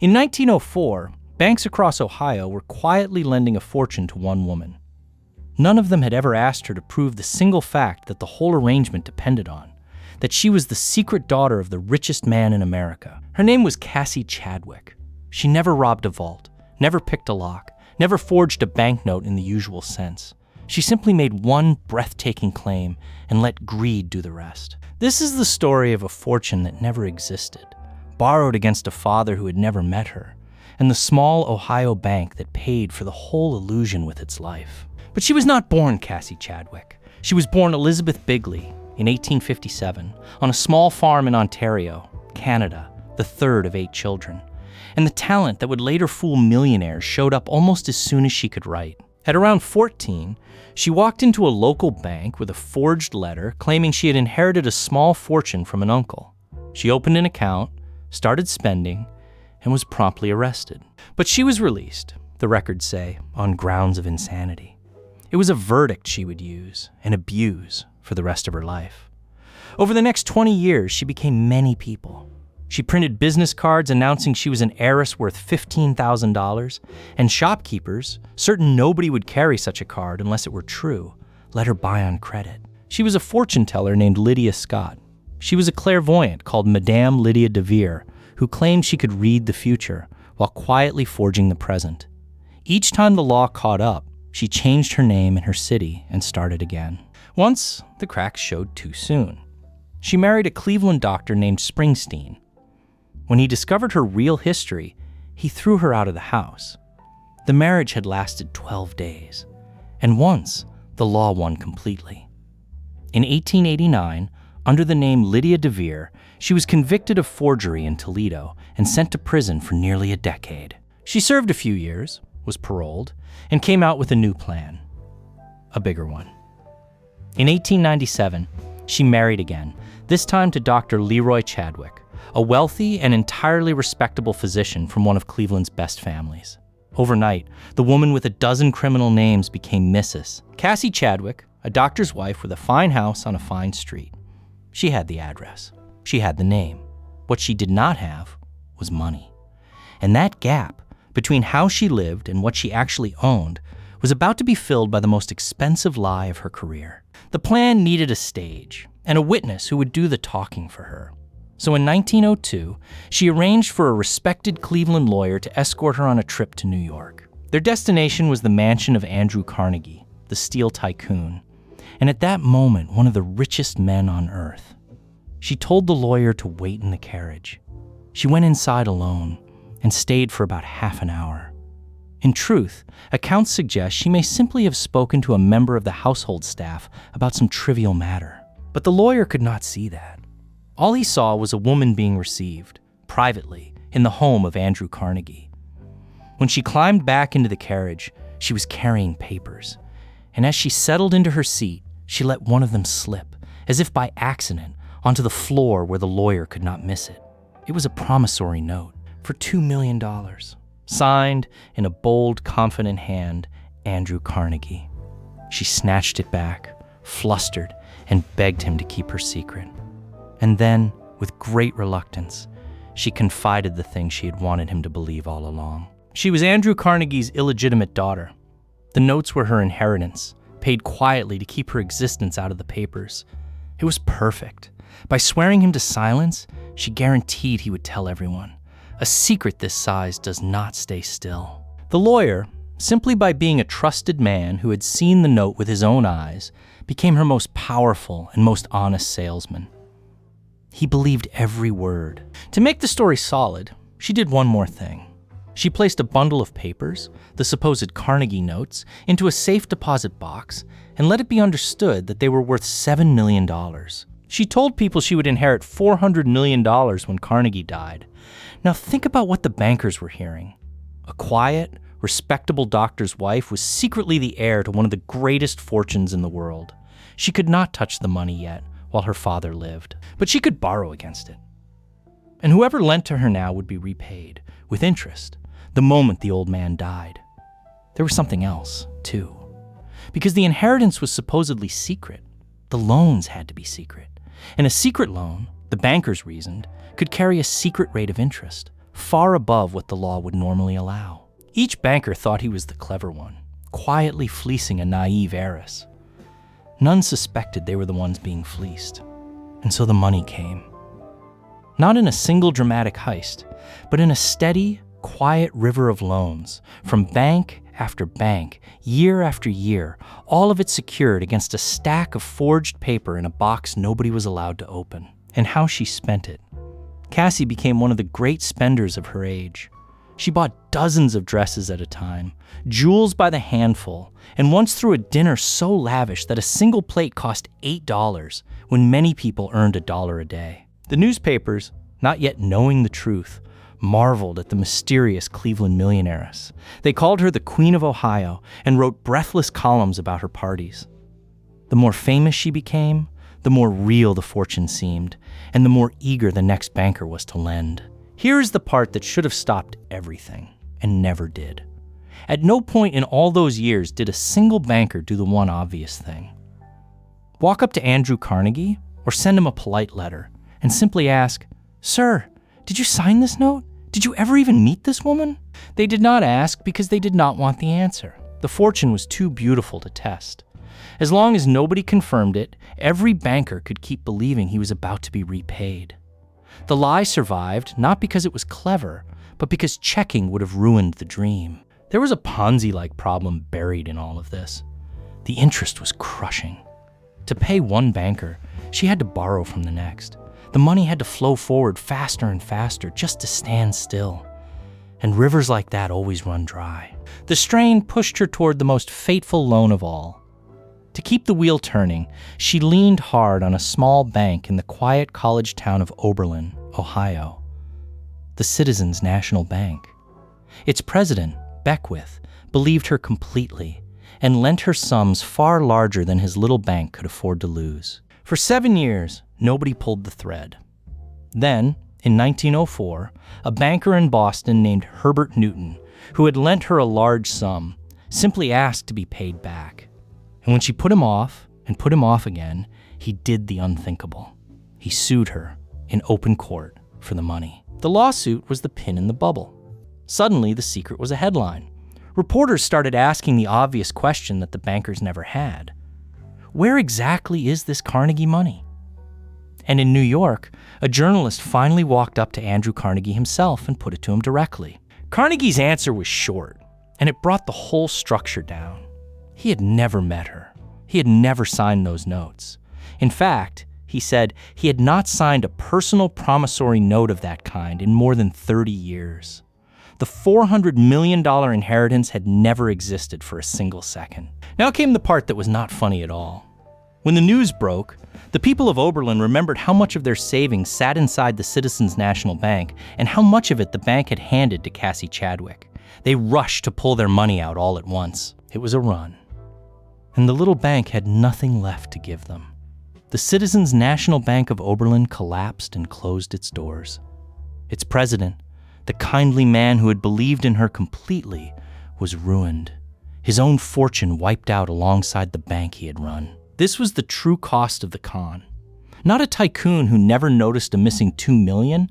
In 1904, banks across Ohio were quietly lending a fortune to one woman. None of them had ever asked her to prove the single fact that the whole arrangement depended on, that she was the secret daughter of the richest man in America. Her name was Cassie Chadwick. She never robbed a vault, never picked a lock, never forged a banknote in the usual sense. She simply made one breathtaking claim and let greed do the rest. This is the story of a fortune that never existed, borrowed against a father who had never met her, and the small Ohio bank that paid for the whole illusion with its life. But she was not born Cassie Chadwick. She was born Elizabeth Bigley in 1857 on a small farm in Ontario, Canada, the third of 8 children. And the talent that would later fool millionaires showed up almost as soon as she could write. At around 14, she walked into a local bank with a forged letter claiming she had inherited a small fortune from an uncle. She opened an account, started spending, and was promptly arrested. But she was released, the records say, on grounds of insanity. It was a verdict she would use and abuse for the rest of her life. Over the next 20 years, she became many people. She printed business cards announcing she was an heiress worth $15,000, and shopkeepers, certain nobody would carry such a card unless it were true, let her buy on credit. She was a fortune teller named Lydia Scott. She was a clairvoyant called Madame Lydia de Vere, who claimed she could read the future while quietly forging the present. Each time the law caught up, she changed her name and her city and started again. Once, the cracks showed too soon. She married a Cleveland doctor named Springsteen. When he discovered her real history, he threw her out of the house. The marriage had lasted 12 days, and once, the law won completely. In 1889, under the name Lydia de Vere, she was convicted of forgery in Toledo and sent to prison for nearly a decade. She served a few years, was paroled, and came out with a new plan, a bigger one. In 1897, she married again, this time to Dr. Leroy Chadwick, a wealthy and entirely respectable physician from one of Cleveland's best families. Overnight, the woman with a dozen criminal names became Mrs. Cassie Chadwick, a doctor's wife with a fine house on a fine street. She had the address. She had the name. What she did not have was money. And that gap between how she lived and what she actually owned was about to be filled by the most expensive lie of her career. The plan needed a stage and a witness who would do the talking for her. So in 1902, she arranged for a respected Cleveland lawyer to escort her on a trip to New York. Their destination was the mansion of Andrew Carnegie, the steel tycoon, and at that moment, one of the richest men on earth. She told the lawyer to wait in the carriage. She went inside alone and stayed for about half an hour. In truth, accounts suggest she may simply have spoken to a member of the household staff about some trivial matter. But the lawyer could not see that. All he saw was a woman being received, privately, in the home of Andrew Carnegie. When she climbed back into the carriage, she was carrying papers. And as she settled into her seat, she let one of them slip, as if by accident, onto the floor where the lawyer could not miss it. It was a promissory note for $2 million, signed in a bold, confident hand, Andrew Carnegie. She snatched it back, flustered, and begged him to keep her secret. And then, with great reluctance, she confided the thing she had wanted him to believe all along. She was Andrew Carnegie's illegitimate daughter. The notes were her inheritance, paid quietly to keep her existence out of the papers. It was perfect. By swearing him to silence, she guaranteed he would tell everyone. A secret this size does not stay still. The lawyer, simply by being a trusted man who had seen the note with his own eyes, became her most powerful and most honest salesman. He believed every word. To make the story solid, she did one more thing. She placed a bundle of papers, the supposed Carnegie notes, into a safe deposit box and let it be understood that they were worth $7 million. She told people she would inherit $400 million when Carnegie died. Now think about what the bankers were hearing. A quiet, respectable doctor's wife was secretly the heir to one of the greatest fortunes in the world. She could not touch the money yet while her father lived, but she could borrow against it. And whoever lent to her now would be repaid, with interest, the moment the old man died. There was something else, too. Because the inheritance was supposedly secret, the loans had to be secret. And a secret loan, the bankers reasoned, could carry a secret rate of interest, far above what the law would normally allow. Each banker thought he was the clever one, quietly fleecing a naive heiress. None suspected they were the ones being fleeced. And so the money came. Not in a single dramatic heist, but in a steady, quiet river of loans, from bank after bank, year after year, all of it secured against a stack of forged paper in a box nobody was allowed to open. And how she spent it. Cassie became one of the great spenders of her age. She bought dozens of dresses at a time, jewels by the handful, and once threw a dinner so lavish that a single plate cost $8 when many people earned $1 a day. The newspapers, not yet knowing the truth, marveled at the mysterious Cleveland millionairess. They called her the Queen of Ohio and wrote breathless columns about her parties. The more famous she became, the more real the fortune seemed, and the more eager the next banker was to lend. Here is the part that should have stopped everything, and never did. At no point in all those years did a single banker do the one obvious thing. Walk up to Andrew Carnegie, or send him a polite letter, and simply ask, "Sir, did you sign this note? Did you ever even meet this woman?" They did not ask because they did not want the answer. The fortune was too beautiful to test. As long as nobody confirmed it, every banker could keep believing he was about to be repaid. The lie survived not because it was clever, but because checking would have ruined the dream. There was a Ponzi-like problem buried in all of this. The interest was crushing. To pay one banker, she had to borrow from the next. The money had to flow forward faster and faster just to stand still. And rivers like that always run dry. The strain pushed her toward the most fateful loan of all. To keep the wheel turning, she leaned hard on a small bank in the quiet college town of Oberlin, Ohio. The Citizens National Bank. Its president, Beckwith, believed her completely and lent her sums far larger than his little bank could afford to lose. For 7 years, nobody pulled the thread. Then, in 1904, a banker in Boston named Herbert Newton, who had lent her a large sum, simply asked to be paid back. And when she put him off and put him off again, he did the unthinkable. He sued her in open court for the money. The lawsuit was the pin in the bubble. Suddenly, the secret was a headline. Reporters started asking the obvious question that the bankers never had. Where exactly is this Carnegie money? And in New York, a journalist finally walked up to Andrew Carnegie himself and put it to him directly. Carnegie's answer was short, and it brought the whole structure down. He had never met her. He had never signed those notes. In fact, he said he had not signed a personal promissory note of that kind in more than 30 years. The $400 million inheritance had never existed for a single second. Now came the part that was not funny at all. When the news broke, the people of Oberlin remembered how much of their savings sat inside the Citizens National Bank and how much of it the bank had handed to Cassie Chadwick. They rushed to pull their money out all at once. It was a run. And the little bank had nothing left to give them. The Citizens National Bank of Oberlin collapsed and closed its doors. Its president, the kindly man who had believed in her completely, was ruined. His own fortune wiped out alongside the bank he had run. This was the true cost of the con. Not a tycoon who never noticed a missing $2 million,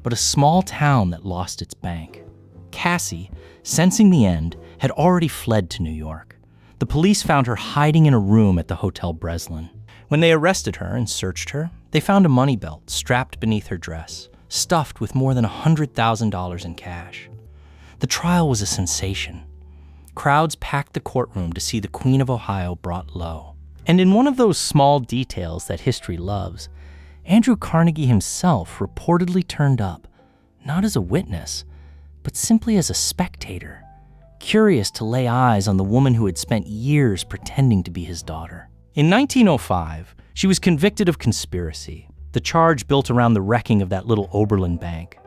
but a small town that lost its bank. Cassie, sensing the end, had already fled to New York. The police found her hiding in a room at the Hotel Breslin. When they arrested her and searched her, they found a money belt strapped beneath her dress, stuffed with more than $100,000 in cash. The trial was a sensation. Crowds packed the courtroom to see the Queen of Ohio brought low. And in one of those small details that history loves, Andrew Carnegie himself reportedly turned up, not as a witness, but simply as a spectator, curious to lay eyes on the woman who had spent years pretending to be his daughter. In 1905, she was convicted of conspiracy, the charge built around the wrecking of that little Oberlin bank.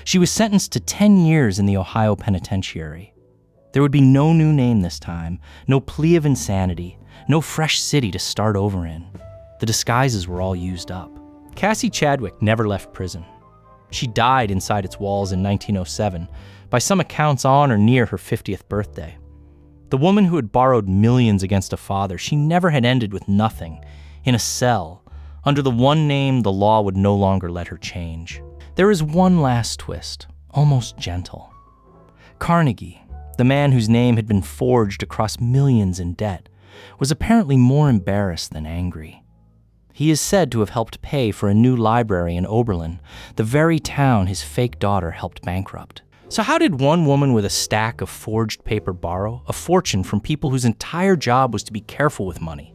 She was sentenced to 10 years in the Ohio penitentiary. There would be no new name this time, no plea of insanity, no fresh city to start over in. The disguises were all used up. Cassie Chadwick never left prison. She died inside its walls in 1907, by some accounts on or near her 50th birthday. The woman who had borrowed millions against a father, she never had ended with nothing, in a cell, under the one name the law would no longer let her change. There is one last twist, almost gentle. Carnegie, the man whose name had been forged across millions in debt, was apparently more embarrassed than angry. He is said to have helped pay for a new library in Oberlin, the very town his fake daughter helped bankrupt. So how did one woman with a stack of forged paper borrow a fortune from people whose entire job was to be careful with money?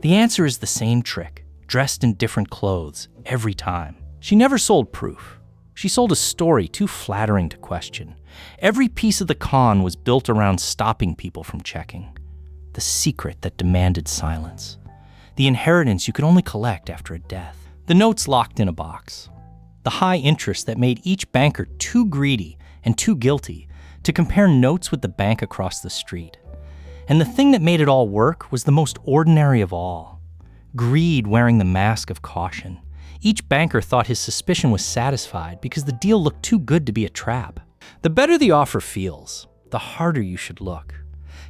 The answer is the same trick, dressed in different clothes, every time. She never sold proof. She sold a story too flattering to question. Every piece of the con was built around stopping people from checking. The secret that demanded silence. The inheritance you could only collect after a death. The notes locked in a box. The high interest that made each banker too greedy and too guilty to compare notes with the bank across the street. And the thing that made it all work was the most ordinary of all. Greed wearing the mask of caution. Each banker thought his suspicion was satisfied because the deal looked too good to be a trap. The better the offer feels, the harder you should look.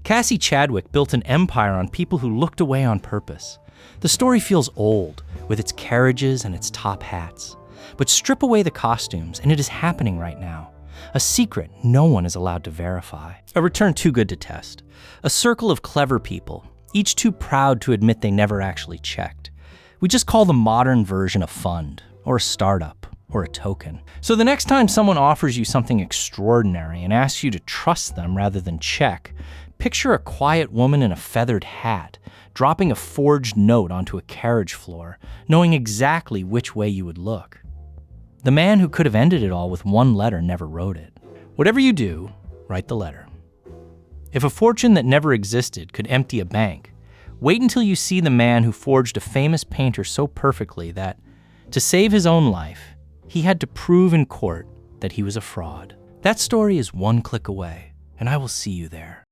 Cassie Chadwick built an empire on people who looked away on purpose. The story feels old, with its carriages and its top hats. But strip away the costumes, and it is happening right now. A secret no one is allowed to verify. A return too good to test. A circle of clever people, each too proud to admit they never actually checked. We just call the modern version a fund, or a startup, or a token. So the next time someone offers you something extraordinary and asks you to trust them rather than check, picture a quiet woman in a feathered hat, dropping a forged note onto a carriage floor, knowing exactly which way you would look. The man who could have ended it all with one letter never wrote it. Whatever you do, write the letter. If a fortune that never existed could empty a bank, wait until you see the man who forged a famous painter so perfectly that, to save his own life, he had to prove in court that he was a fraud. That story is one click away, and I will see you there.